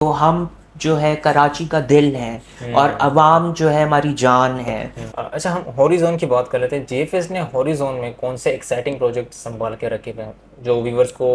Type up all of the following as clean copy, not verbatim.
तो हम जो है कराची का दिल हैं और अवाम जो है हमारी जान है। अच्छा, हम हॉरिजॉन की बात कर लेते हैं। जेएफएस ने हॉरिजॉन में कौन से एक्साइटिंग प्रोजेक्ट संभाल के रखे हुए हैं जो व्यूवर्स को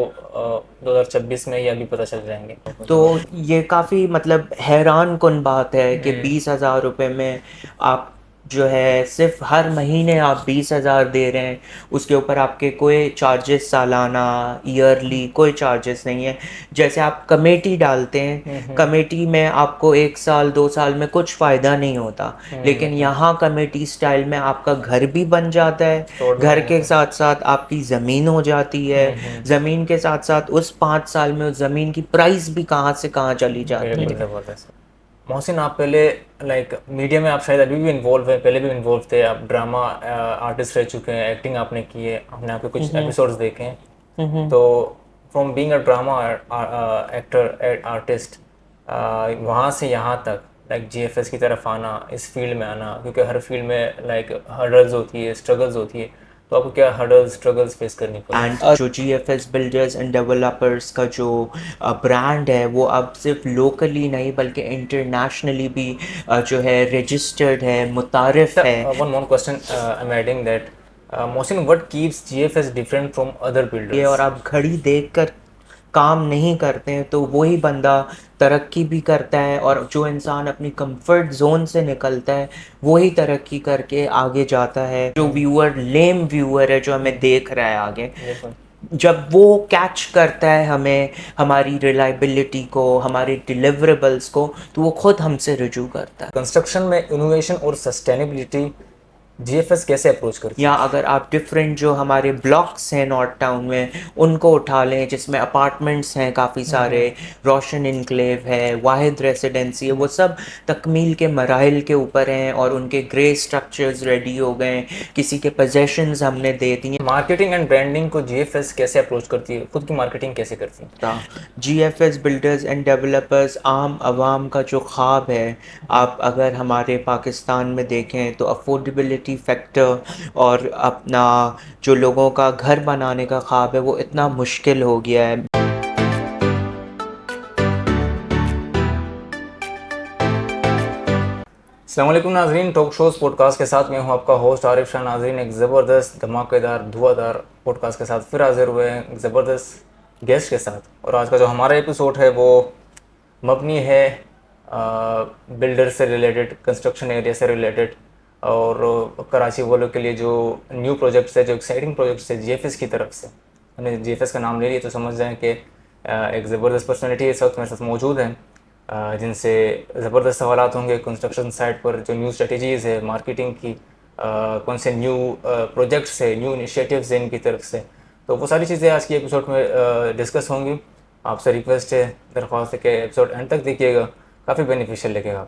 2026 में या अभी पता चल जाएंगे? तो ये काफ़ी मतलब हैरान कुन बात है कि 20,000 रुपये में आप जो है सिर्फ हर महीने आप 20,000 दे रहे हैं। उसके ऊपर आपके कोई चार्जेस सालाना ईयरली कोई चार्जेस नहीं है। जैसे आप कमेटी डालते हैं, कमेटी में आपको 1 साल 2 साल में कुछ फ़ायदा नहीं होता, लेकिन यहाँ कमेटी स्टाइल में आपका घर भी बन जाता है, तोड़ भी घर नहीं के होता। साथ साथ आपकी ज़मीन हो जाती है, ज़मीन के साथ साथ उस 5 साल में उस ज़मीन की प्राइस भी कहाँ से कहाँ चली जाती बिल्कुल है। ज़बरदस्त। मोहसिन, आप पहले लाइक मीडिया में आप शायद अभी भी इन्वॉल्व हैं, पहले भी इन्वॉल्व थे, आप ड्रामा आर्टिस्ट रह चुके हैं, एक्टिंग आपने की है, हमने आपके कुछ एपिसोड्स देखे हैं। तो from being a drama actor artist, वहाँ से यहाँ तक लाइक जीएफएस की तरफ आना, इस फील्ड में आना, क्योंकि हर फील्ड में लाइक हर्डल्स होती है, स्ट्रगल्स होती है, तो आपको क्या हर्डल्स स्ट्रगल्स फेस करनी पड़ी? एंड जो G F S builders and developers का जो ब्रांड है वो अब सिर्फ लोकली नहीं बल्कि इंटरनेशनली भी जो है रजिस्टर्ड है, मुतारफ़ है। One more question, I'm adding that, Mohsin, what keeps GFS different from other ये builders? और आप घड़ी देखकर काम नहीं करते हैं तो वही बंदा तरक्की भी करता है, और जो इंसान अपनी कंफर्ट जोन से निकलता है वही तरक्की करके आगे जाता है। जो व्यूअर लेम व्यूअर है जो हमें देख रहा है आगे, बिल्कुल। जब वो कैच करता है हमें, हमारी रिलायबिलिटी को, हमारे डिलीवरेबल्स को, तो वो खुद हमसे रुजू करता है। कंस्ट्रक्शन में इनोवेशन और सस्टेनेबिलिटी जीएफएस कैसे अप्रोच करती या है? अगर आप डिफरेंट जो हमारे ब्लॉक्स हैं नॉर्थ टाउन में उनको उठा लें, जिसमें अपार्टमेंट्स हैं काफ़ी सारे, रोशन इनक्लेव है, वाहिद रेसिडेंसी है, वो सब तकमील के मराहिल के ऊपर हैं और उनके ग्रे स्ट्रक्चर्स रेडी हो गए हैं, किसी के पोजेशंस हमने दे दिए। मार्केटिंग एंड ब्रांडिंग को जीएफएस कैसे अप्रोच करती है, खुद की मार्केटिंग कैसे करती है? G F S builders and developers आम आवाम का जो ख्वाब है, आप अगर हमारे पाकिस्तान में देखें तो अफोर्डेबिलिटी फैक्टर और अपना जो लोगों का घर बनाने का ख्वाब है वो इतना मुश्किल हो गया है। अस्सलाम वालेकुम नाजरीन, टॉक शोज पॉडकास्ट के साथ मैं हूं आपका होस्ट आरिफ शाह। नाजरीन, एक ज़बरदस्त धमाकेदार धुआंधार पॉडकास्ट के साथ फिर हाजिर हुए हैं एक ज़बरदस्त गेस्ट के साथ। और आज का जो हमारा एपिसोड है वो मबनी है बिल्डर से रिलेटेड, कंस्ट्रक्शन एरिया से रिलेटेड, और कराची वालों के लिए जो न्यू प्रोजेक्ट्स है, जो एक्साइटिंग प्रोजेक्ट्स है जीएफएस की तरफ से। हमने जीएफएस का नाम ले लिया तो समझ जाएं कि एक ज़बरदस्त पर्सनैलिटी इस वक्त मेरे साथ मौजूद है, जिनसे ज़बरदस्त सवालात होंगे कंस्ट्रक्शन साइट पर, जो न्यू स्ट्रेटजीज़ है मार्केटिंग की, कौन से न्यू प्रोजेक्ट्स है, न्यू इनिशिएटिव्स हैं इनकी तरफ से। तो वो सारी चीज़ें आज की एपिसोड में डिस्कस होंगी। आपसे रिक्वेस्ट है, दरख्वास्त है कि एपिसोड एंड तक देखिएगा, काफ़ी बेनिफिशियल लगेगा।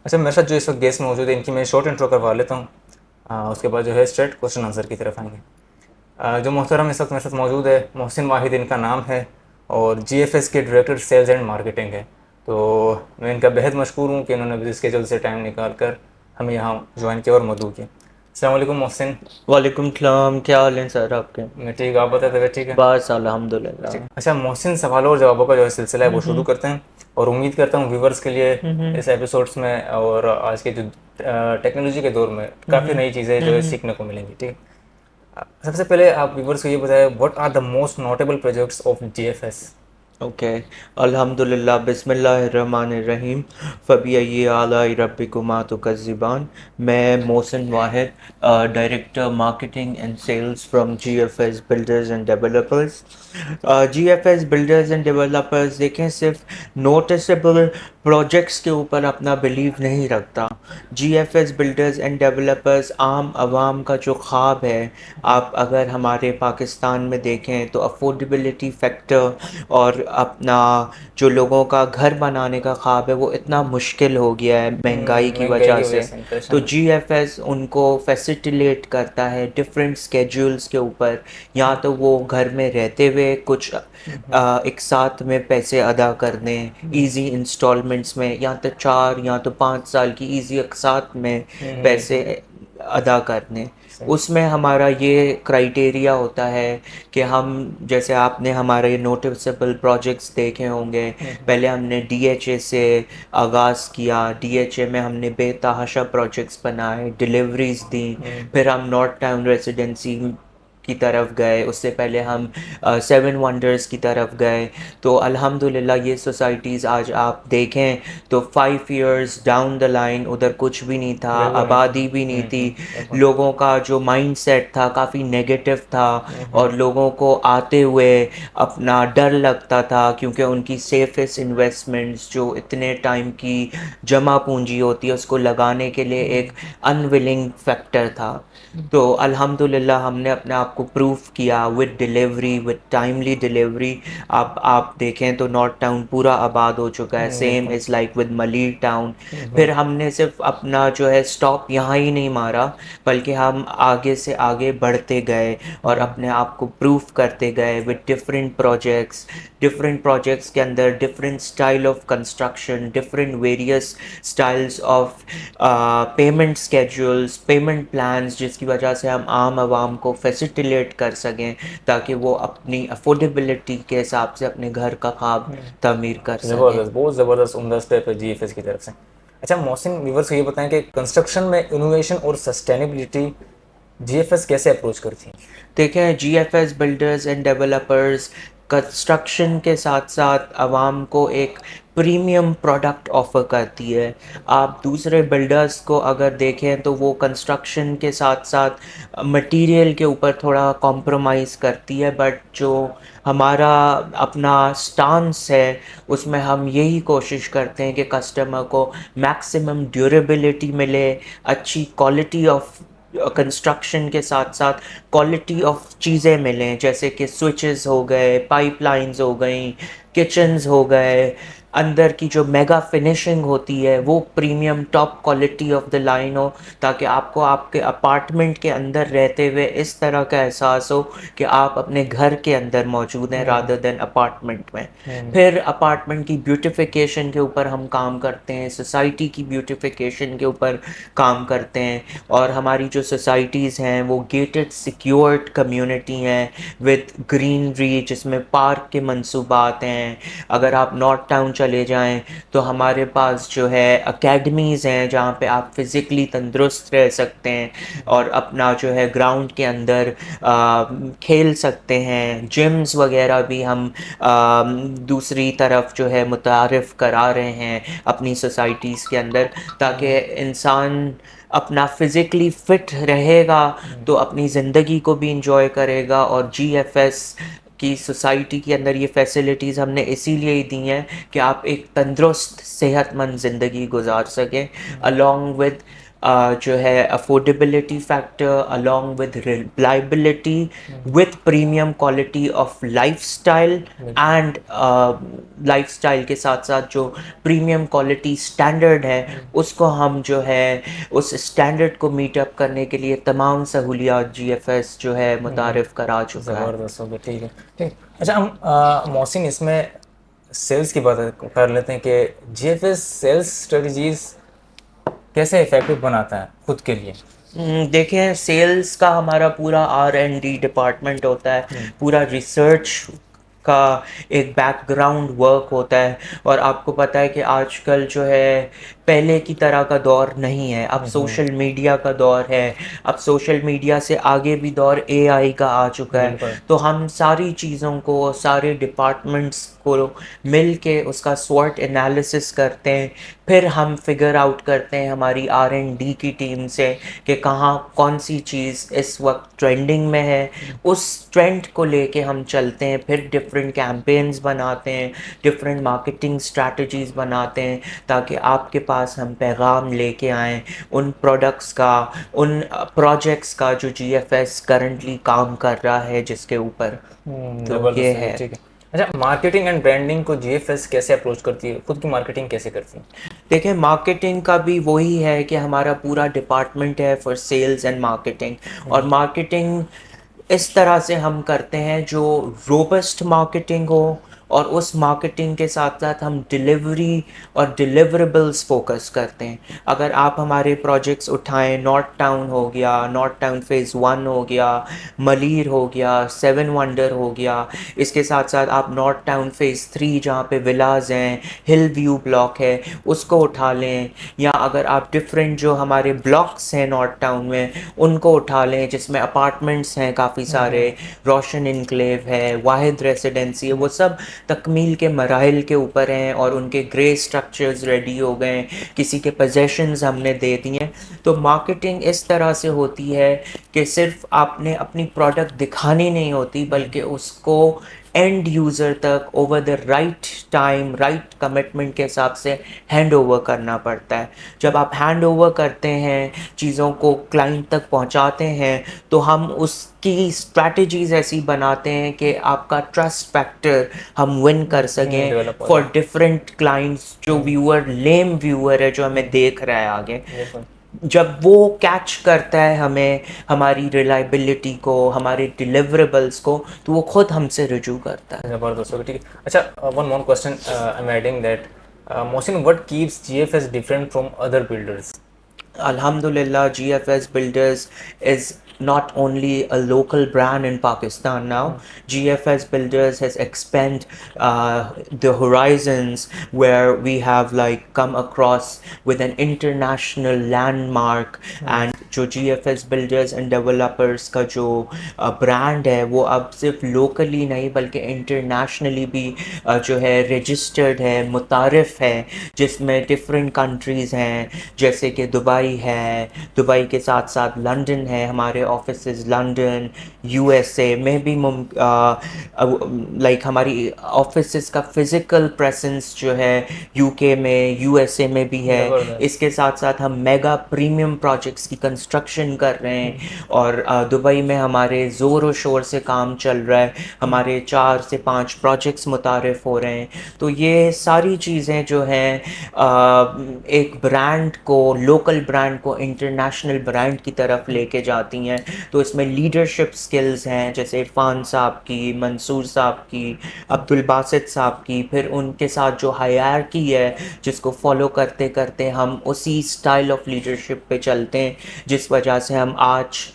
अच्छा, मेरे साथ जो इस वक्त गेस्ट मौजूद है इनकी मैं शॉर्ट इंट्रो करवा लेता हूँ, उसके बाद जो है स्ट्रेट क्वेश्चन आंसर की तरफ आएंगे। जो मोहतरम इस वक्त मेरे साथ मौजूद है, मोहसिन वाहिद इनका नाम है, और जीएफएस के डायरेक्टर सेल्स एंड मार्केटिंग है। तो मैं इनका बेहद मशहूर हूँ कि इन्होंने बिजी स्केड्यूल से टाइम निकाल कर हमें यहाँ ज्वाइन किया और मदऊ किया। अस्सलाम वालेकुम मोहसिन। वालेकुम सलाम, क्या हाल है सर आपके? मैं ठीक, आप बताते हुए ठीक है? बस अल्हम्दुलिल्लाह। अच्छा मोहसिन, सवालों और जवाबों का जो है सिलसिला है वो शुरू करते हैं, और उम्मीद करता हूँ व्यूवर्स के लिए इस एपिसोड्स में और आज के जो टेक्नोलॉजी के दौर में काफ़ी नई चीज़ें जो है सीखने को मिलेंगी। ठीक है, सबसे पहले आप व्यूवर्स को ये बताएं, what are the most notable projects of GFS? Okay, अल्हम्दुलिल्लाह, बिस्मिल्लाहिर्रहमानिर्रहीम, फ़बिअय्यि आलाइ रब्बिकुमा तुकज़्ज़िबान। मैं Mohsin Wahid, director marketing and sales from GFS builders and developers. GFS builders and developers देखें सिर्फ नोटिसेबल प्रोजेक्ट्स के ऊपर अपना बिलीव नहीं रखता। जीएफएस बिल्डर्स एंड डेवलपर्स आम आवाम का जो ख्वाब है, आप अगर हमारे पाकिस्तान में देखें तो अफोर्डेबिलिटी फैक्टर और अपना जो लोगों का घर बनाने का ख्वाब है वो इतना मुश्किल हो गया है महंगाई की महंगाई वजह की वजह से। से तो इन्फ्लेशन। जीएफएस उनको फैसिलिटेट करता है डिफरेंट स्केड्यूल्स के ऊपर, या तो वो घर में रहते हुए कुछ एक साथ में पैसे अदा कर दें इजी इंस्टॉलमेंट्स में, या तो 4 या तो 5 साल की इजी एक साथ में पैसे अदा करने। सही। उसमें हमारा ये क्राइटेरिया होता है कि हम, जैसे आपने हमारे नोटिसेबल प्रोजेक्ट्स देखे होंगे, पहले हमने डीएचए से आगाज़ किया। डीएचए में हमने बेतहाशा प्रोजेक्ट्स बनाए, डिलीवरीज दी। फिर हम नॉर्थ टाउन रेजिडेंसी की तरफ गए, उससे पहले हम सेवन वंडर्स की तरफ गए। तो अल्हम्दुलिल्लाह ये सोसाइटीज़ आज आप देखें तो 5 इयर्स डाउन द लाइन उधर कुछ भी नहीं था, बिल्कुल नहीं था। आबादी भी नहीं थी। बिल्कुल। लोगों का जो माइंडसेट था काफ़ी नेगेटिव था, और लोगों को आते हुए अपना डर लगता था, क्योंकि उनकी सेफेस्ट इन्वेस्टमेंट्स जो इतने टाइम की जमा पूंजी होती है उसको लगाने के लिए एक अनविलिंग फैक्टर था। तो अल्हम्दुलिल्लाह हमने अपने आप को प्रूफ किया with delivery, with timely delivery. आप देखें तो नॉर्थ टाउन पूरा आबाद हो चुका है, सेम बिल्कुल। Is like with Malir town. फिर हमने सिर्फ अपना जो है स्टॉप यहाँ ही नहीं मारा, बल्कि हम आगे से आगे बढ़ते गए और अपने आप को प्रूफ करते गए विद डिफरेंट प्रोजेक्ट्स के अंदर different style of construction, different various styles of payment schedules, payment plans, जिसकी वजह से हम आम आवाम को फैसिलिटेट कर सकें, ताकि वो अपनी अफोर्डेबिलिटी के हिसाब से अपने घर का ख्वाब तामीर कर सकें। ज़बरदस्त, बहुत ज़बरदस्त, उम्दा स्टेप है जीएफएस की तरफ से। अच्छा मोहसिन, व्यूवर्स को ये बताएं कि कंस्ट्रक्शन में इनोवेशन और सस्टेनेबिलिटी जीएफएस कैसे अप्रोच करती है? देखें, GFS builders and developers construction के साथ साथ आवाम को एक प्रीमियम प्रोडक्ट ऑफ़र करती है। आप दूसरे बिल्डर्स को अगर देखें तो वो कंस्ट्रक्शन के साथ साथ मटेरियल के ऊपर थोड़ा कॉम्प्रोमाइज़ करती है, बट जो हमारा अपना स्टांस है उसमें हम यही कोशिश करते हैं कि कस्टमर को मैक्सिमम ड्यूरेबिलिटी मिले, अच्छी क्वालिटी ऑफ कंस्ट्रक्शन के साथ साथ क्वालिटी ऑफ चीज़ें मिलें, जैसे कि स्विचेस हो गए, पाइपलाइंस हो गई, किचन्स हो गए। अंदर की जो मेगा फिनिशिंग होती है वो premium top quality of the line हो, ताकि आपको आपके अपार्टमेंट के अंदर रहते हुए इस तरह का एहसास हो कि आप अपने घर के अंदर मौजूद हैं रादर देन अपार्टमेंट में। फिर अपार्टमेंट की ब्यूटिफिकेशन के ऊपर हम काम करते हैं, सोसाइटी की ब्यूटिफिकेशन के ऊपर काम करते हैं, और हमारी जो सोसाइटीज़ हैं वो गेटेड सिक्योर्ड कम्युनिटी हैं विद ग्रीनरी, जिसमें पार्क के मंसूबात हैं। अगर आप नॉर्थ टाउन चले जाएं तो हमारे पास जो है अकेडमीज़ हैं जहाँ पे आप फिज़िकली तंदुरुस्त रह सकते हैं और अपना जो है ग्राउंड के अंदर खेल सकते हैं। जिम्स वगैरह भी हम दूसरी तरफ जो है मुतारिफ़ करा रहे हैं अपनी सोसाइटीज़ के अंदर, ताकि इंसान अपना फिज़िकली फ़िट रहेगा तो अपनी ज़िंदगी को भी इंजॉय करेगा। और जीएफएस की सोसाइटी के अंदर ये फैसिलिटीज़ हमने इसीलिए ही दी हैं कि आप एक तंदुरुस्त सेहतमंद ज़िंदगी गुजार सकें, अलॉन्ग विद जो है affordability factor, along with reliability, with premium quality of lifestyle, and lifestyle के साथ साथ जो प्रीमियम क्वालिटी स्टैंडर्ड है उसको हम जो है उस स्टैंडर्ड को मीट अप करने के लिए तमाम सहूलियात जीएफएस जो है मुतारिफ़ करा चुका है। ज़बरदस्त हो गया, ठीक है। ठीक। अच्छा हम मोहसिन, इसमें सेल्स की बात कर लेते हैं कि जीएफएस सेल्स स्ट्रेटजीज कैसे इफेक्टिव बनाता है खुद के लिए? देखें, सेल्स का हमारा पूरा R&D डिपार्टमेंट होता है, पूरा रिसर्च का एक बैकग्राउंड वर्क होता है। और आपको पता है कि आजकल जो है पहले की तरह का दौर नहीं है, अब सोशल मीडिया का दौर है। अब सोशल मीडिया से आगे भी दौर एआई का आ चुका बिल्कुल। है। तो हम सारी चीज़ों को, सारे डिपार्टमेंट्स को मिल के उसका स्वॉट एनालिसिस करते हैं, फिर हम फिगर आउट करते हैं हमारी R&D की टीम से कि कहाँ कौन सी चीज़ इस वक्त ट्रेंडिंग में है। उस ट्रेंड को लेके हम चलते हैं, फिर डिफरेंट कैंपेन्स बनाते हैं, डिफरेंट मार्केटिंग स्ट्रैटेजीज़ बनाते हैं, ताकि आपके पास हम पैगाम लेके आएँ उन प्रोडक्ट्स का, उन प्रोजेक्ट्स का जो जीएफएस करंटली काम कर रहा है जिसके ऊपर। तो ये ज़बरदस्त है, है। ठीक है। अच्छा, मार्केटिंग एंड ब्रांडिंग को जीएफएस कैसे अप्रोच करती है, खुद की मार्केटिंग कैसे करती है? देखिए, मार्केटिंग का भी वही है कि हमारा पूरा डिपार्टमेंट है फॉर सेल्स एंड मार्केटिंग। और मार्केटिंग इस तरह से हम करते हैं जो रोबस्ट मार्केटिंग हो, और उस मार्केटिंग के साथ साथ हम डिलीवरी और डिलीवरेबल्स फोकस करते हैं। अगर आप हमारे प्रोजेक्ट्स उठाएं, नॉर्थ टाउन हो गया, नॉर्थ टाउन फेज़ 1 हो गया, मलीर हो गया, सेवन वंडर हो गया, इसके साथ साथ आप नॉर्थ टाउन फेज़ 3 जहाँ पे विलाज हैं, हिल व्यू ब्लॉक है, उसको उठा लें, या अगर आप डिफरेंट जो हमारे ब्लॉक्स हैं नॉर्थ टाउन में उनको उठा लें, जिसमें अपार्टमेंट्स हैं काफ़ी सारे, रोशन इनक्लेव है, वाहिद रेसिडेंसी है, वो सब तकमील के मराहिल के ऊपर हैं और उनके ग्रे स्ट्रक्चर्स रेडी हो गए, किसी के पोजेशंस हमने दे दिए। तो मार्केटिंग इस तरह से होती है कि सिर्फ आपने अपनी प्रोडक्ट दिखानी नहीं होती, बल्कि उसको एंड यूज़र तक over the right time, right commitment के हिसाब से हैंड ओवर करना पड़ता है। जब आप हैंड ओवर करते हैं, चीज़ों को क्लाइंट तक पहुंचाते हैं, तो हम उसकी स्ट्रैटेजीज ऐसी बनाते हैं कि आपका ट्रस्ट फैक्टर हम विन कर सकें डेवलप हो फॉर जाए। Different clients. जो व्यूअर लेम व्यूअर है जो हमें देख रहा है आगे, बिल्कुल। जब वो कैच करता है हमें, हमारी रिलायबिलिटी को, हमारे डिलीवरेबल्स को, तो वो खुद हमसे रिज्यू करता है। जबरदस्त हो गया, ठीक है। अच्छा, one more question I am adding that, Mohsin, what keeps GFS different from other builders? Alhamdulillah, GFS Builders is not only a local brand in Pakistan now. GFS Builders has expanded the horizons, where we have like come across with an international landmark, and जो GFS Builders and Developers का जो brand है वो अब सिर्फ locally नहीं बल्कि internationally भी जो है रजिस्टर्ड है, मुतारिफ है, जिसमें डिफरेंट कंट्रीज़ हैं, जैसे कि दुबई है, दुबई के साथ साथ लंदन है, हमारे ऑफिसेज लंदन, यूएसए में भी लाइक हमारी ऑफिसेज का फिज़िकल प्रेजेंस जो है यूके में, यूएसए में भी है। जबरदस्त। इसके साथ साथ हम मेगा प्रीमियम प्रोजेक्ट्स की कंस्ट्रक्शन कर रहे हैं, और दुबई में हमारे ज़ोर शोर से काम चल रहा है, हमारे 4 से 5 प्रोजेक्ट्स मुतारिफ हो रहे हैं। तो ये सारी चीज़ें जो हैं एक ब्रांड को, लोकल ब्रांड को इंटरनेशनल ब्रांड की तरफ लेके जाती हैं। तो इसमें लीडरशिप स्किल्स हैं, जैसे इरफान साहब की, मंसूर साहब की, अब्दुल बासित साहब की, फिर उनके साथ जो हायरार्की है जिसको फॉलो करते करते हम उसी स्टाइल ऑफ लीडरशिप पे चलते हैं, जिस वजह से हम आज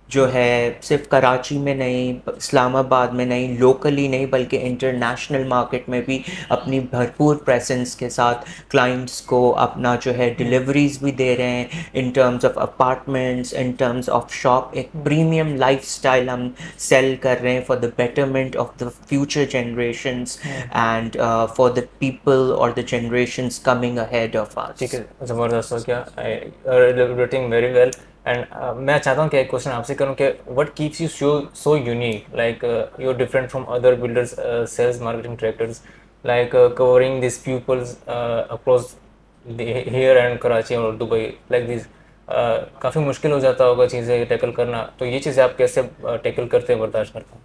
जो है सिर्फ कराची में नहीं, इस्लामाबाद में नहीं, लोकली नहीं, बल्कि इंटरनेशनल मार्केट में भी अपनी भरपूर प्रेजेंस के साथ क्लाइंट्स को अपना जो है डिलीवरीज भी दे रहे हैं, in terms of apartments, in terms of shop. एक प्रीमियम लाइफस्टाइल हम सेल कर रहे हैं for the betterment of the future generations and for the people और the generations coming ahead of ठीक अस। है, ज़बरदस्त हो गया, रिलेटिंग वेरी वेल। एंड मैं चाहता हूँ कि एक क्वेश्चन आपसे करूँ कि what keeps you so unique, like you are different from other builders, sales marketing directors, like covering this peoples across here and Karachi और दुबई, लाइक दिस। काफ़ी मुश्किल हो जाता होगा चीज़ें टैकल करना, तो ये चीज़ें आप कैसे टैकल करते हैं, बर्दाश्त करते हैं?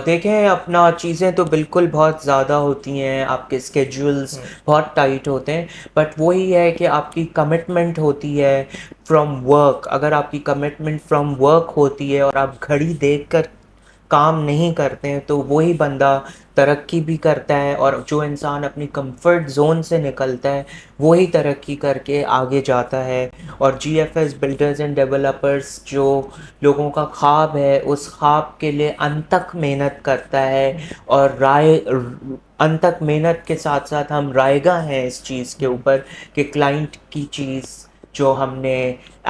देखें, अपना चीज़ें तो बिल्कुल बहुत ज़्यादा होती हैं, आपके स्केड्यूल्स बहुत टाइट होते हैं, बट वही है कि आपकी कमिटमेंट होती है फ्रॉम वर्क। अगर आपकी कमिटमेंट फ्रॉम वर्क होती है और आप घड़ी देखकर काम नहीं करते हैं, तो वही बंदा तरक्की भी करता है, और जो इंसान अपनी कंफर्ट जोन से निकलता है वही तरक्की करके आगे जाता है। और जीएफएस बिल्डर्स एंड डेवलपर्स जो लोगों का ख्वाब है, उस ख्वाब के लिए अनथक मेहनत करता है, और अनथक मेहनत के साथ साथ हम रायगा हैं इस चीज़ के ऊपर कि क्लाइंट की चीज़ जो हमने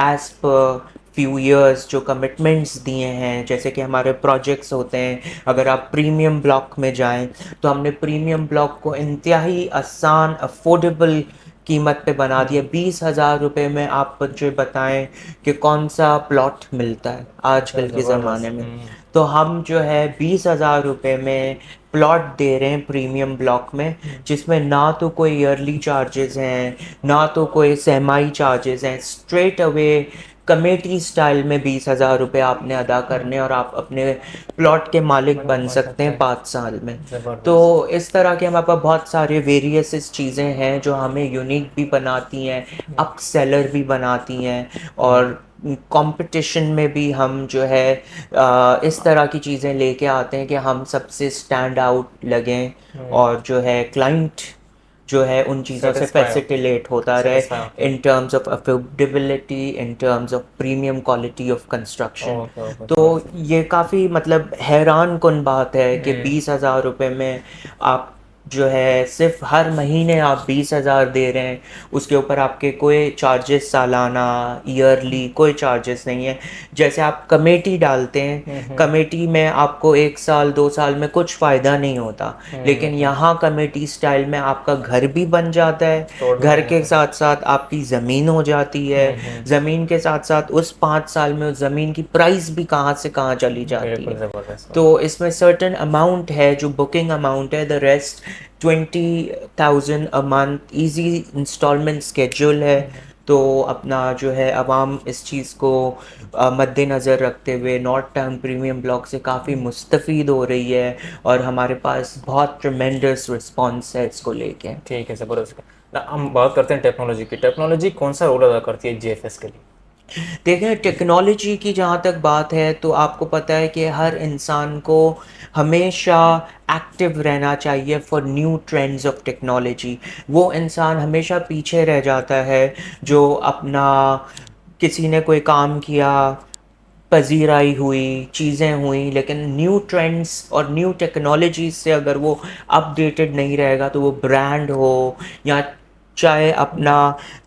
एज़ पर फ्यू इयर्स जो कमिटमेंट्स दिए हैं, जैसे कि हमारे प्रोजेक्ट्स होते हैं, अगर आप प्रीमियम ब्लॉक में जाएं तो हमने प्रीमियम ब्लॉक को इंतहाई आसान, अफोर्डेबल कीमत पे बना दिया। 20,000 रुपये में आप मुझे बताएं कि कौन सा प्लॉट मिलता है आजकल के ज़माने में। तो हम जो है 20,000 रुपये में प्लॉट दे रहे हैं प्रीमियम ब्लॉक में, जिसमें ना तो कोई ईयरली चार्जेस हैं, ना तो कोई सेमाई चार्जेस हैं, स्ट्रेट अवे कमेटी स्टाइल में 20,000 रुपये आपने अदा करने और आप अपने प्लॉट के मालिक बन सकते हैं 5 साल में। तो ज़बरदस्त। इस तरह के हमारे पास बहुत सारे वेरियस चीज़ें हैं जो हमें यूनिक भी बनाती हैं, अप सेलर भी बनाती हैं, और कंपटीशन में भी हम जो है इस तरह की चीज़ें लेके आते हैं कि हम सबसे स्टैंड आउट लगें और जो है क्लाइंट जो है उन चीज़ों से सेटिस्फाई फैसिलिटेट होता रहे सेटिस्फाई होते हैं। In terms of affordability, in terms of premium quality of construction. Okay okay, तो समझ सकते ये काफ़ी मतलब हैरान कुन बात है कि हैं। 20,000 रुपये में आप जो है सिर्फ हर महीने आप 20,000 दे रहे हैं, उसके ऊपर आपके कोई चार्जेस सालाना ईयरली कोई चार्जेस नहीं है। जैसे आप कमेटी डालते हैं, कमेटी में आपको 1 साल 2 साल में कुछ फ़ायदा नहीं होता, लेकिन यहाँ कमेटी स्टाइल में आपका घर भी बन जाता है, तोड़ घर नहीं के होता। साथ साथ आपकी ज़मीन हो जाती है, ज़मीन के साथ साथ उस 5 साल में उस ज़मीन की प्राइस भी कहाँ से कहाँ चली जाती बिल्कुल है। ज़बरदस्त तो बात। इसमें सर्टेन अमाउंट है जो बुकिंग अमाउंट है, the rest 20,000 a month easy instalment schedule है। तो अपना जो है आवाम इस चीज़ को मद्देनज़र रखते हुए नॉर्थ टाउन प्रीमियम ब्लॉक से काफ़ी मुस्तफ़ीद हो रही है और हमारे पास बहुत ट्रमेंडस रिस्पॉन्स है इसको लेके। ठीक है, ज़बरदस्त। ना हम बात करते हैं टेक्नोलॉजी की। टेक्नोलॉजी कौन सा रोल अदा करती है जीएफएस के लिए? देखें, टेक्नोलॉजी की जहाँ तक बात है तो आपको पता है कि हर इंसान को हमेशा एक्टिव रहना चाहिए for new trends of technology. वो इंसान हमेशा पीछे रह जाता है जो अपना किसी ने कोई काम किया, पजीराई हुई, चीज़ें हुई, लेकिन न्यू ट्रेंड्स और न्यू टेक्नोलॉजी से अगर वो अपडेटेड नहीं रहेगा तो वो ब्रांड हो या चाहे अपना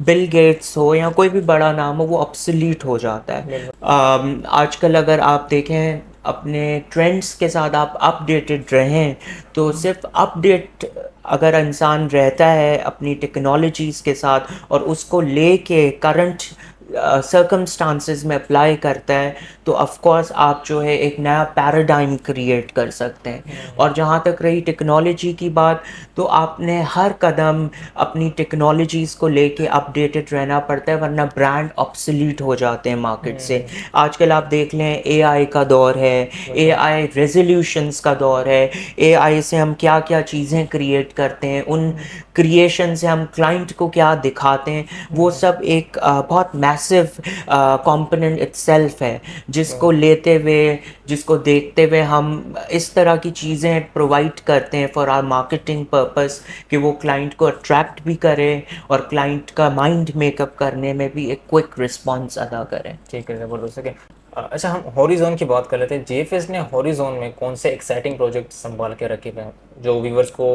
बिल गेट्स हो या कोई भी बड़ा नाम हो, वो ऑब्सोलीट हो जाता है। बिल्कुल। आजकल अगर आप देखें अपने ट्रेंड्स के साथ आप अपडेटेड रहें तो सिर्फ अपडेट अगर इंसान रहता है अपनी टेक्नोलॉजीज़ के साथ और उसको लेके करंट सर्कमस्टांसेस में अप्लाई करता है तो ऑफ कोर्स आप जो है एक नया पैराडाइम क्रिएट कर सकते हैं। और जहाँ तक रही टेक्नोलॉजी की बात, तो आपने हर कदम अपनी टेक्नोलॉजीज़ को लेके अपडेटेड रहना पड़ता है, वरना ब्रांड ऑब्सोलीट हो जाते हैं मार्केट से। आजकल आप देख लें एआई का दौर है, एआई रेजोल्यूशंस का दौर है, एआई से हम क्या क्या चीज़ें क्रिएट करते हैं, उन क्रिएशन से हम क्लाइंट को क्या दिखाते हैं, वो सब एक बहुत मैसिव कंपोनेंट इटसेल्फ है जिसको लेते हुए, जिसको देखते हुए हम इस तरह की चीज़ें प्रोवाइड करते हैं फॉर आवर मार्केटिंग पर्पस कि वो क्लाइंट को अट्रैक्ट भी करे और क्लाइंट का माइंड मेकअप करने में भी एक क्विक रिस्पॉन्स अदा करें। ठीक है, ज़बरदस्त है। अच्छा, हम हॉरिजॉन की बात कर लेते हैं। जीएफएस ने हॉरिजॉन में कौन से एक्साइटिंग प्रोजेक्ट संभाल के रखे हुए हैं जो व्यूवर्स को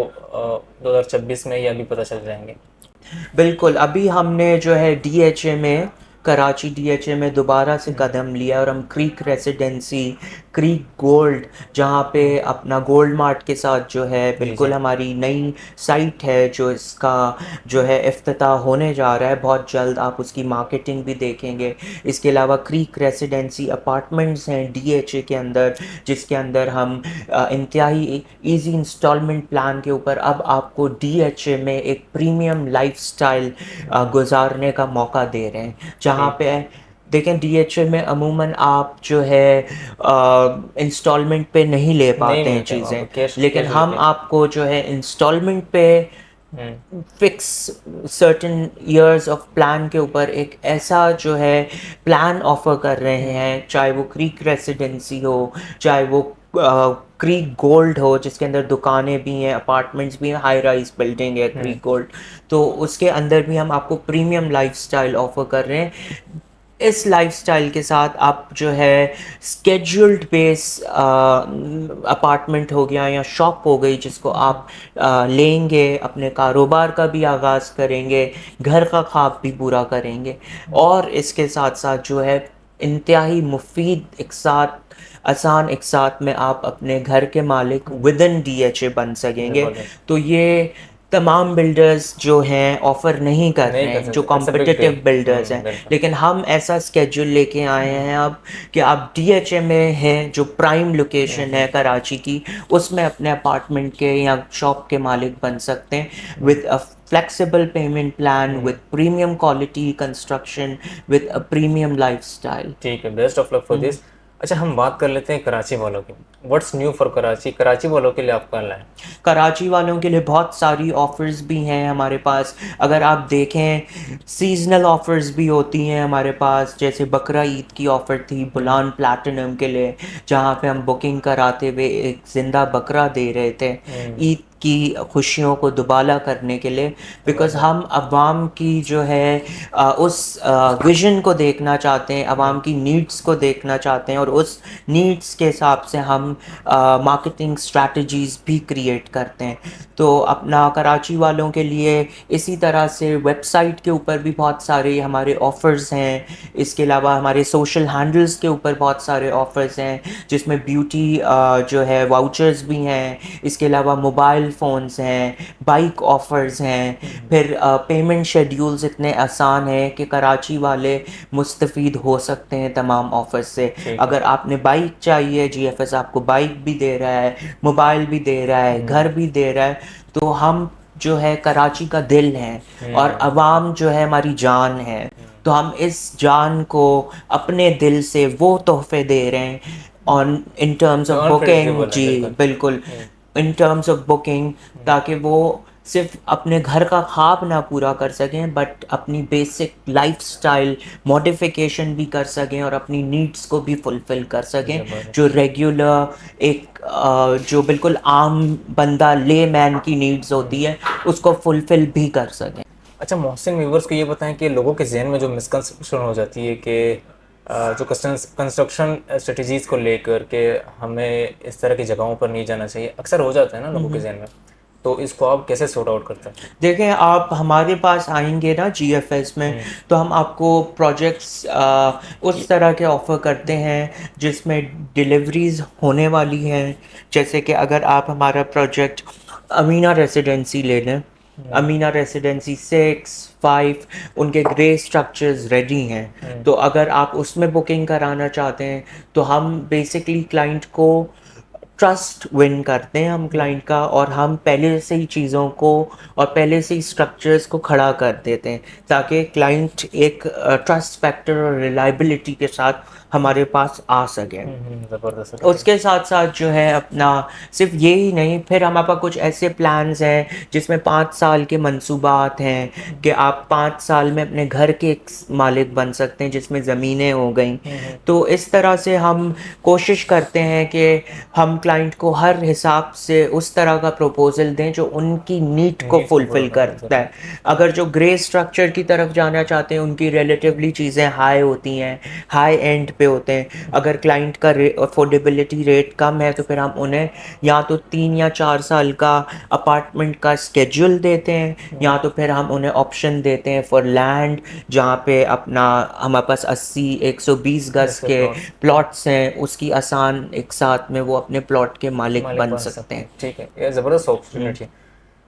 2026 में या अभी पता चल जाएंगे? बिल्कुल, अभी हमने जो है डीएचए में, कराची डीएचए में दोबारा से कदम लिया और हम क्रीक रेसिडेंसी, क्रीक गोल्ड, जहाँ पे अपना गोल्ड मार्ट के साथ जो है जी बिल्कुल जी। हमारी नई साइट है जो इसका जो है इफ्तिताह होने जा रहा है बहुत जल्द, आप उसकी मार्केटिंग भी देखेंगे। इसके अलावा क्रीक रेसिडेंसी अपार्टमेंट्स हैं डीएचए के अंदर, जिसके अंदर हम इंतहाई इजी इंस्टॉलमेंट प्लान के ऊपर अब आपको डीएचए में एक प्रीमियम लाइफस्टाइल गुजारने का मौका दे रहे हैं, जहाँ ठीक। पे देखें डीएचए में अमूमन आप जो है इंस्टॉलमेंट पे नहीं ले नहीं पाते हैं मिलते हैं वहाँ चीज़ें, पे, कैश लेकिन कैश हम लेते हैं। आपको जो है इंस्टॉलमेंट पे hmm. Fix certain years of plan के ऊपर एक ऐसा जो है प्लान ऑफर कर रहे हैं, चाहे वो क्रीक रेसिडेंसी हो, चाहे वो क्रीक गोल्ड हो जिसके अंदर दुकानें भी हैं, अपार्टमेंट्स भी हैं, हाई राइज बिल्डिंग है क्रीक गोल्ड, तो उसके अंदर भी हम आपको प्रीमियम लाइफस्टाइल ऑफर कर रहे हैं। इस लाइफस्टाइल के साथ आप जो है स्केड्यूल्ड बेस अपार्टमेंट हो गया या शॉप हो गई जिसको आप लेंगे, अपने कारोबार का भी आगाज़ करेंगे, घर का ख्वाब भी पूरा करेंगे और इसके साथ साथ जो है इंतहाई मुफीद एक साथ आसान एक साथ में आप अपने घर के मालिक विद इन डीएचए बन सकेंगे। ज़बरदस्त। तो ये तमाम बिल्डर्स जो हैं ऑफ़र नहीं कर नहीं रहे कर हैं, जो सकते, it's a big competitive builders हैं, बिल्कुल। लेकिन हम ऐसा स्केड्यूल लेके आए हैं अब कि आप डीएचए में हैं जो प्राइम लोकेशन है कराची की, उसमें अपने अपार्टमेंट के या शॉप के मालिक बन सकते हैं with a flexible payment plan, with premium quality construction, with a premium lifestyle. ठीक है, best of luck for this. अच्छा, हम बात कर लेते हैं कराची वालों की। What's new for Karachi? Karachi वालों के लिए आपका क्या है? कराची वालों के लिए बहुत सारी ऑफ़र्स भी हैं हमारे पास। अगर आप देखें, सीज़नल ऑफ़र्स भी होती हैं हमारे पास। जैसे बकरा ईद की ऑफ़र थी बुलान प्लैटिनम के लिए, जहाँ पे हम बुकिंग कराते हुए एक ज़िंदा बकरा दे रहे थे ईद की खुशियों को दुबाला करने के लिए। बिकॉज़ हम अवाम की जो है उस विज़न को देखना चाहते हैं, अवाम की नीड्स को देखना चाहते हैं, और उस नीड्स के हिसाब से हम मार्केटिंग स्ट्रैटेजीज़ भी क्रिएट करते हैं। तो अपना कराची वालों के लिए इसी तरह से वेबसाइट के ऊपर भी बहुत सारे हमारे ऑफ़र्स हैं। इसके अलावा हमारे सोशल हैंडल्स के ऊपर बहुत सारे ऑफ़र्स हैं, जिसमें ब्यूटी जो है वाउचर्स भी हैं। इसके अलावा मोबाइल फ़ोन्स हैं, बाइक ऑफ़र्स हैं। फिर पेमेंट शेड्यूल्स इतने आसान हैं कि कराची वाले मुस्तफ़ीद हो सकते हैं तमाम ऑफ़र्स से। ठीक है। अगर आपने बाइक चाहिए, जीएफएस आपको बाइक भी दे रहा है, मोबाइल भी दे रहा है, घर भी दे रहा है। तो हम जो है कराची का दिल हैं, और अवाम जो है हमारी जान है। तो हम इस जान को अपने दिल से वो तोहफे दे रहे हैं ऑन इन टर्म्स जो ऑफ बुकिंग। अनप्रेडिक्टेबल है, जी बिल्कुल। बिल्कुल, इन टर्म्स ऑफ बुकिंग, ताकि वो सिर्फ अपने घर का ख्वाब ना पूरा कर सकें, बट अपनी बेसिक लाइफस्टाइल मॉडिफिकेशन भी कर सकें और अपनी नीड्स को भी फुलफ़िल कर सकें, ज़बरदस्त। जो रेगुलर एक जो बिल्कुल आम बंदा ले मैन की नीड्स होती है उसको फुलफ़िल भी कर सकें। अच्छा, मोहसिन, व्यूवर्स को ये बताएं कि लोगों के जहन में जो मिसकंसेप्शन हो जाती है कि जो कंस्ट्रक्शन स्ट्रेटजीज़ को लेकर के हमें इस तरह की जगहों पर नहीं जाना चाहिए, अक्सर हो जाता है ना लोगों के जहन में। तो इसको आप कैसे सॉर्ट आउट करते हैं? देखें, आप हमारे पास आएंगे ना जीएफएस में, तो हम आपको प्रोजेक्ट्स उस तरह के ऑफ़र करते हैं जिसमें डिलीवरीज होने वाली हैं। जैसे कि अगर आप हमारा प्रोजेक्ट अमीना रेसिडेंसी ले लें, अमीना रेसिडेंसी 6, 5 उनके ग्रे स्ट्रक्चर्स रेडी हैं। तो अगर आप उसमें बुकिंग कराना चाहते हैं, तो हम बेसिकली क्लाइंट को ट्रस्ट विन करते हैं हम क्लाइंट का, और हम पहले से ही चीज़ों को और पहले से ही स्ट्रक्चर्स को खड़ा कर देते हैं, ताकि क्लाइंट एक ट्रस्ट फैक्टर और रिलायबिलिटी के साथ हमारे पास आ सके। ज़बरदस्त। उसके साथ साथ जो है अपना सिर्फ ये ही नहीं, फिर हमारे पास कुछ ऐसे प्लान्स हैं जिसमें 5 साल के मंसूबात हैं कि आप 5 साल में अपने घर के एक मालिक बन सकते हैं, जिसमें ज़मीनें हो गई। तो इस तरह से हम कोशिश करते हैं कि हम क्लाइंट को हर हिसाब से उस तरह का प्रपोजल दें जो उनकी नीड को नीड्स को पूरा फुलफ़िल कर करता है। अगर जो ग्रे स्ट्रक्चर की तरफ जाना चाहते हैं, उनकी रिलेटिवली चीज़ें हाई होती हैं, हाई एंड पे होते हैं। अगर क्लाइंट का अफोर्डेबिलिटी रेट कम है, तो फिर हम उन्हें या तो 3 या 4 साल का अपार्टमेंट का स्केड्यूल देते हैं, या तो फिर हम उन्हें ऑप्शन देते हैं फॉर लैंड, जहाँ पे अपना हमारे पास 80-120 गज जैसे के प्लॉट्स प्लॉट्स हैं, उसकी आसान एक साथ में वो अपने प्लॉट के मालिक मालिक बन बन सकते सकते हैं। हैं। ठीक है, ये ज़बरदस्त अपॉर्चुनिटी है।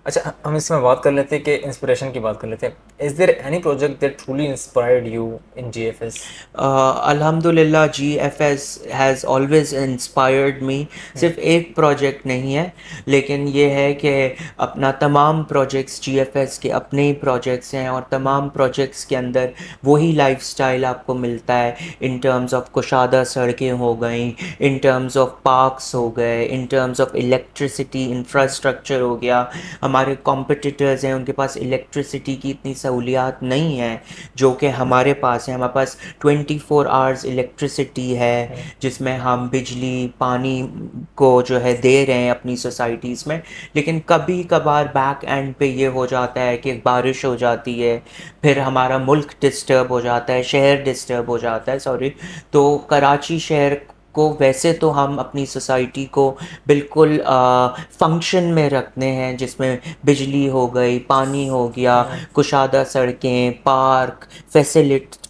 अच्छा, हम इसमें बात कर लेते हैं कि इंस्पिरेशन की बात कर लेते हैं। Is there any project that truly inspired you in GFS? अल्हम्दुलिल्लाह, GFS has always inspired me. सिर्फ एक प्रोजेक्ट नहीं है, लेकिन ये है कि अपना तमाम प्रोजेक्ट्स जीएफएस के अपने ही प्रोजेक्ट्स हैं, और तमाम प्रोजेक्ट्स के अंदर वही लाइफस्टाइल आपको मिलता है, इन टर्म्स ऑफ कुशादा सड़कें हो गई, इन टर्म्स ऑफ पार्क्स हो गए, इन टर्म्स ऑफ इलेक्ट्रिसिटी इंफ्रास्ट्रक्चर हो गया। हमारे कॉम्पिटिटर्स हैं, उनके पास इलेक्ट्रिसिटी की इतनी सहूलियात नहीं है जो कि हमारे पास है। हमारे पास 24 आवर्स इलेक्ट्रिसिटी है, जिसमें हम बिजली पानी को जो है दे रहे हैं अपनी सोसाइटीज़ में। लेकिन कभी कभार बैक एंड पे ये हो जाता है कि बारिश हो जाती है, फिर हमारा मुल्क डिस्टर्ब हो जाता है, शहर डिस्टर्ब हो जाता है, सॉरी। तो कराची शहर को वैसे तो हम अपनी सोसाइटी को बिल्कुल फंक्शन में रखते हैं, जिसमें बिजली हो गई, पानी हो गया, कुशादा सड़कें, पार्क,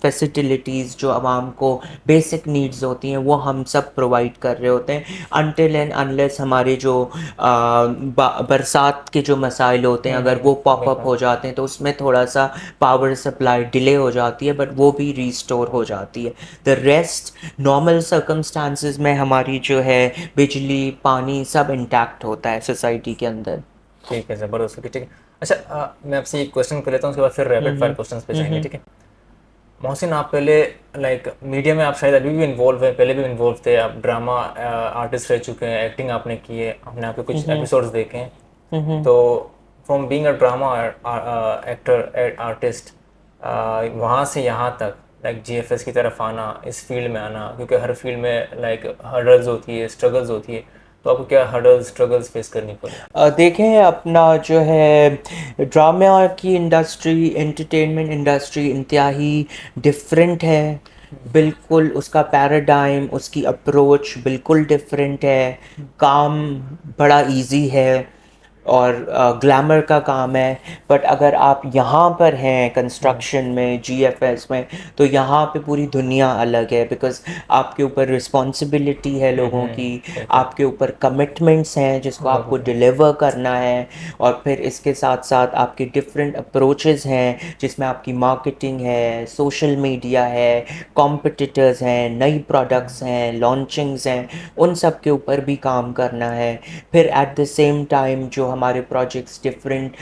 फैसिलिटीज़ जो आवाम को बेसिक नीड्स होती हैं, वो हम सब प्रोवाइड कर रहे होते हैं। अनटिल एंड अनलेस हमारे जो बरसात के जो मसाइल होते हैं, अगर वो पॉप अप हो जाते हैं, तो उसमें थोड़ा सा पावर सप्लाई डिले हो जाती है, बट वो भी रीस्टोर हो जाती है। द रेस्ट नॉर्मल सर्कमस्टांसिस में हमारी जो है बिजली पानी सब इंटैक्ट होता है सोसाइटी के अंदर। ठीक है, ज़बरदस्त। ठीक है। अच्छा, मैं आपसे एक क्वेश्चन कर लेता हूँ, उसके बाद फिर रैपिड फायर क्वेश्चंस पे जाएंगे, ठीक है? मोहसिन, आप पहले लाइक मीडिया में आप शायद अभी भी इन्वॉल्व हैं, पहले भी इन्वॉल्व थे, आप ड्रामा आर्टिस्ट रह चुके हैं, एक्टिंग आपने की है, आपने आपके कुछ हम्म। एपिसोड्स देखे हैं। हम्म। तो from being a drama actor artist, वहाँ से यहाँ तक लाइक जीएफएस की तरफ आना, इस फील्ड में आना, क्योंकि हर फील्ड में लाइक हर्डल्स होती है, स्ट्रगल्स होती है, तो आपको क्या हर्डल्स स्ट्रगल्स फेस करनी पड़ी? देखें अपना जो है ड्रामा की इंडस्ट्री, एंटरटेनमेंट इंडस्ट्री इंतहाई डिफरेंट है। बिल्कुल उसका पैराडाइम, उसकी अप्रोच बिल्कुल डिफरेंट है। काम बड़ा इजी है और ग्लैमर का काम है। बट अगर आप यहाँ पर हैं कंस्ट्रक्शन में, जीएफएस में, तो यहाँ पे पूरी दुनिया अलग है। बिकॉज़ आपके ऊपर रिस्पॉन्सिबिलिटी है लोगों की, बिल्कुल। आपके ऊपर कमिटमेंट्स हैं जिसको आपको बिल्कुल। डिलीवर करना है। और फिर इसके साथ साथ आपके डिफरेंट अप्रोचेस हैं जिसमें आपकी मार्केटिंग है, सोशल मीडिया है, कॉम्पिटिटर्स हैं, नई प्रोडक्ट्स हैं, लॉन्चिंग्स हैं, उन सब के ऊपर भी काम करना है। फिर एट द सेम टाइम जो हमारे प्रोजेक्ट्स डिफरेंट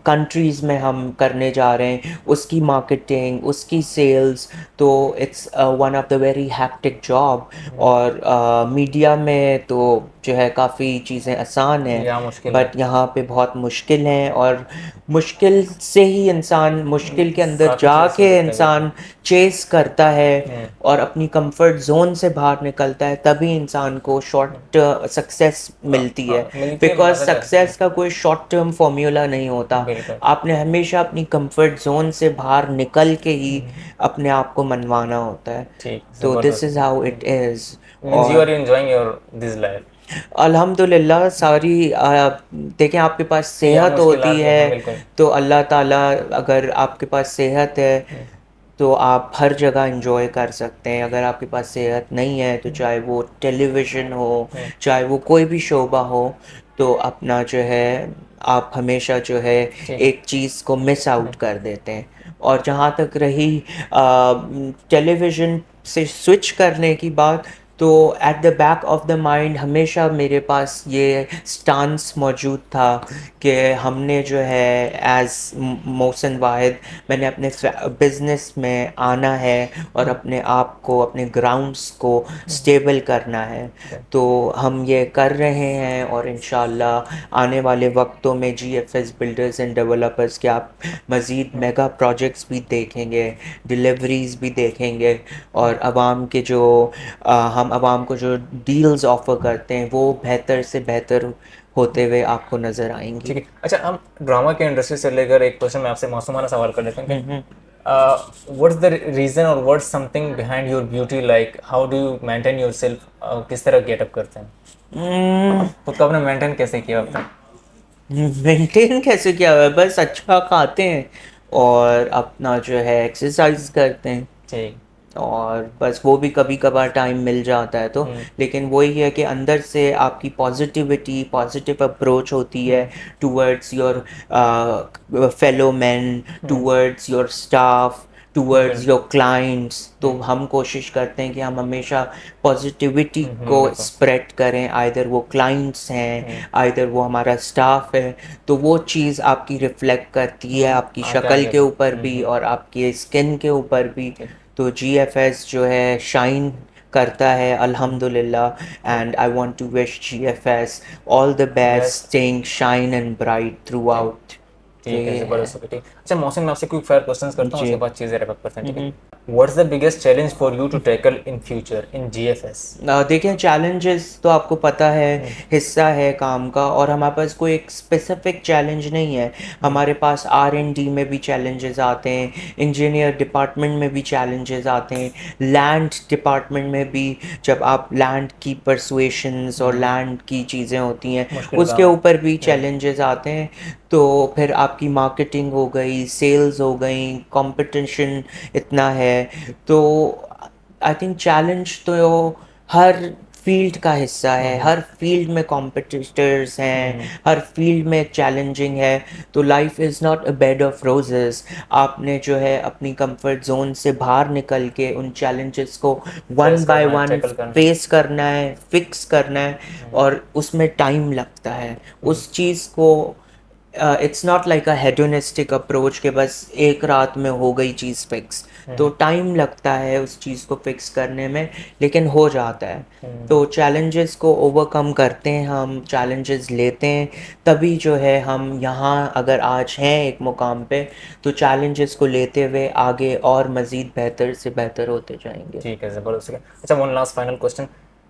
कंट्रीज़ में हम करने जा रहे हैं, उसकी मार्केटिंग, उसकी सेल्स, तो it's one of the very hectic job. और मीडिया में तो जो है काफ़ी चीज़ें आसान हैं, यहाँ मुश्किल है। बट यहाँ पे बहुत मुश्किल हैं। और मुश्किल से ही इंसान, मुश्किल के अंदर काफ़ी चीज़ें सीख जाके सकते हैं, बिल्कुल। इंसान चेस करता है हम्म। और अपनी कंफर्ट जोन से बाहर निकलता है, तभी इंसान को शॉर्ट सक्सेस मिलती है। मिलती है, बिकॉज मजा करते हैं। सक्सेस का कोई शॉर्ट टर्म फॉर्मूला नहीं होता। बिल्कुल। आपने हमेशा अपनी कंफर्ट जोन से बाहर निकल के ही अपने आप को मनवाना होता है। ठीक, तो दिस ज़बरदस्त। Is how it is. Means you और are enjoying your this life. अल्हम्दुलिल्लाह सारी देखें आपके पास या सेहत होती मुश्किलात भी है हैं, बिल्कुल। तो अल्लाह ताला, अगर आपके पास सेहत है तो आप हर जगह एंजॉय कर सकते हैं। अगर आपके पास सेहत नहीं है तो चाहे वो टेलीविज़न हो, चाहे वो कोई भी शोबा हो, तो अपना जो है आप हमेशा जो है ठीक। एक चीज़ को मिस आउट कर देते हैं। और जहाँ तक रही टेलीविज़न से स्विच करने की बात, तो at the back of the mind हमेशा मेरे पास ये स्टांस मौजूद था कि हमने जो है एज़ मोहसिन वाहिद, मैंने अपने बिज़नेस में आना है और अपने आप को, अपने ग्राउंड्स को स्टेबल करना है। तो हम ये कर रहे हैं और इंशाल्लाह आने वाले वक्तों में जीएफएस बिल्डर्स एंड डेवलपर्स के आप मज़ीद मेगा प्रोजेक्ट्स भी देखेंगे, डिलीवरीज भी देखेंगे। और आवाम के जो हम आवाम को जो डील्स ऑफ़र करते हैं वो बेहतर से बेहतर होते हुए आपको नज़र आएंगी। ठीक है। अच्छा, हम ड्रामा के इंडस्ट्री से लेकर एक क्वेश्चन मैं आपसे मासूमाना सवाल कर लेते हैं कि व्हाट्स द रीज़न और what's something behind your beauty, like how do you maintain your self, किस तरह गेटअप करते हैं, खुद को आपने मेंटेन कैसे किया अब तक? मेंटेन कैसे किया हुआ है, बस अच्छा खाते हैं और अपना जो है एक्सरसाइज करते हैं। ठीक। और बस वो भी कभी कभार टाइम मिल जाता है तो। लेकिन वही है कि अंदर से आपकी पॉजिटिविटी, पॉजिटिव अप्रोच होती है towards your fellow man, towards your staff, towards your clients. तो हम कोशिश करते हैं कि हम हमेशा पॉजिटिविटी को बिल्कुल। स्प्रेड करें, आइदर वो क्लाइंट्स हैं, आइदर वो हमारा स्टाफ है। तो वो चीज़ आपकी रिफ्लेक्ट करती है आपकी आगे शक्ल आगे के भी। ऊपर भी और आपके स्किन के ऊपर भी। तो जीएफएस जो है शाइन करता है अल्हम्दुलिल्लाह। And I want to wish GFS all the best, best. Staying shine and bright throughout. तो ठीक है, ये है ज़बरदस्त। ओके, ठीक। अच्छा मौसम, मैं आपसे क्विक फायर क्वेश्चंस करता हूँ, जी। उसके बाद चीज़ें रैप अप करते हैं, ठीक है? What's the biggest challenge for you to tackle in future in GFS? देखिए चैलेंजेस तो आपको पता है, हिस्सा है काम का। और हमारे पास कोई एक स्पेसिफिक चैलेंज नहीं है। हमारे पास आर एंड डी में भी चैलेंजेस आते हैं, इंजीनियर डिपार्टमेंट में भी चैलेंजेस आते हैं, लैंड डिपार्टमेंट में भी। जब आप लैंड की परसुएशंस और लैंड की चीज़ें होती हैं मुश्किल उसके काम है। ऊपर भी चैलेंजेस आते हैं। तो फिर आपकी मार्केटिंग हो गई, सेल्स हो गई, कंपटीशन इतना है। तो आई थिंक चैलेंज तो हर फील्ड का हिस्सा है। हर फील्ड में कॉम्पिटिटर्स हैं, हर फील्ड में चैलेंजिंग है। तो life is not a bed of roses. आपने जो है अपनी कंफर्ट जोन से बाहर निकल के उन चैलेंजेस को वन फेस बाय करना है, वन टैकल करना है। फेस करना है, फिक्स करना है। और उसमें टाइम लगता है उस चीज़ को it's not like a hedonistic approach कि बस एक रात में हो गई चीज़ फिक्स। तो टाइम लगता है उस चीज़ को फिक्स करने में, लेकिन हो जाता है। तो चैलेंजेस को ओवरकम करते हैं, हम चैलेंजेस लेते हैं, तभी जो है हम यहाँ अगर आज हैं एक मुकाम पे, तो चैलेंजेस को लेते हुए आगे और मज़ीद बेहतर से बेहतर होते जाएंगे। ठीक है, ज़बरदस्त है। अच्छा, one last final question,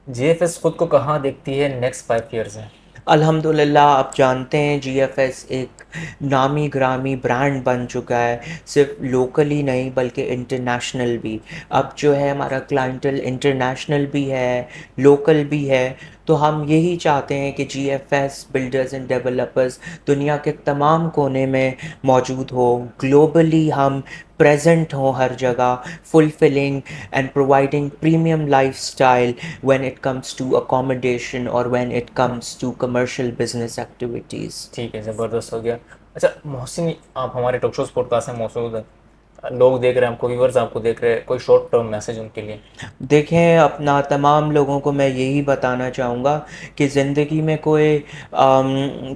GFS खुद को कहाँ देखती है नेक्स्ट 5 ईयर्स में? अल्हम्दुलिल्लाह आप जानते हैं जीएफएस एक नामी ग्रामी ब्रांड बन चुका है, सिर्फ लोकली नहीं बल्कि इंटरनेशनल भी। अब जो है हमारा क्लाइंटल इंटरनेशनल भी है, लोकल भी है। तो हम यही चाहते हैं कि जीएफएस बिल्डर्स एंड डेवलपर्स दुनिया के तमाम कोने में मौजूद हो, ग्लोबली हम प्रेजेंट हों हर जगह, fulfilling and providing premium lifestyle when it comes to accommodation or when it comes to commercial business activities. ठीक है, ज़बरदस्त हो गया। अच्छा मोहसिन, आप हमारे टॉक शोज पॉडकास्ट में मौजूद हैं, लोग देख रहे हैं आपको, व्यूवर्स आपको देख रहे हैं, कोई शॉर्ट टर्म मैसेज उनके लिए? देखें, अपना तमाम लोगों को मैं यही बताना चाहूँगा कि ज़िंदगी में कोई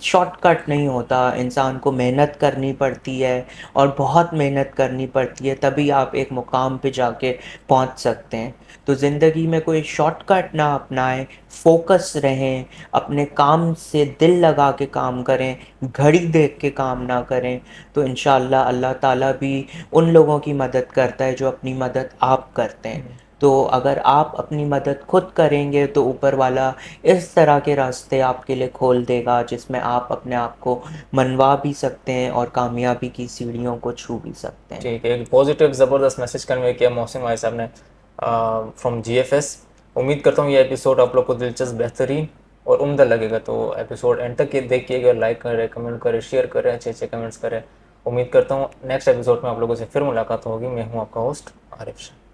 शॉर्टकट नहीं होता। इंसान को मेहनत करनी पड़ती है और बहुत मेहनत करनी पड़ती है, तभी आप एक मुकाम पे जाके पहुँच सकते हैं। तो ज़िंदगी में कोई शॉर्टकट ना अपनाएं, फोकस रहें, अपने काम से दिल लगा के काम करें, घड़ी देख के काम ना करें। तो इंशाअल्लाह अल्लाह ताला भी उन लोगों की मदद करता है जो अपनी मदद आप करते हैं। तो अगर आप अपनी मदद खुद करेंगे तो ऊपर वाला इस तरह के रास्ते आपके लिए खोल देगा जिसमें आप अपने आप को मनवा भी सकते हैं और कामयाबी की सीढ़ियों को छू भी सकते हैं। ठीक है, एक पॉजिटिव ज़बरदस्त मैसेज कन्वे किया मोहसिन भाई साहब ने फ्रॉम जीएफएस। उम्मीद करता हूँ ये एपिसोड आप लोग को दिलचस्प, बेहतरीन और उम्दा लगेगा। तो एपिसोड एंड तक ये देखिएगा, लाइक करें, कमेंट करें, शेयर करें, अच्छे अच्छे कमेंट्स करें। उम्मीद करता हूँ नेक्स्ट एपिसोड में आप लोगों से फिर मुलाकात होगी। मैं हूँ आपका होस्ट आरिफ शाह।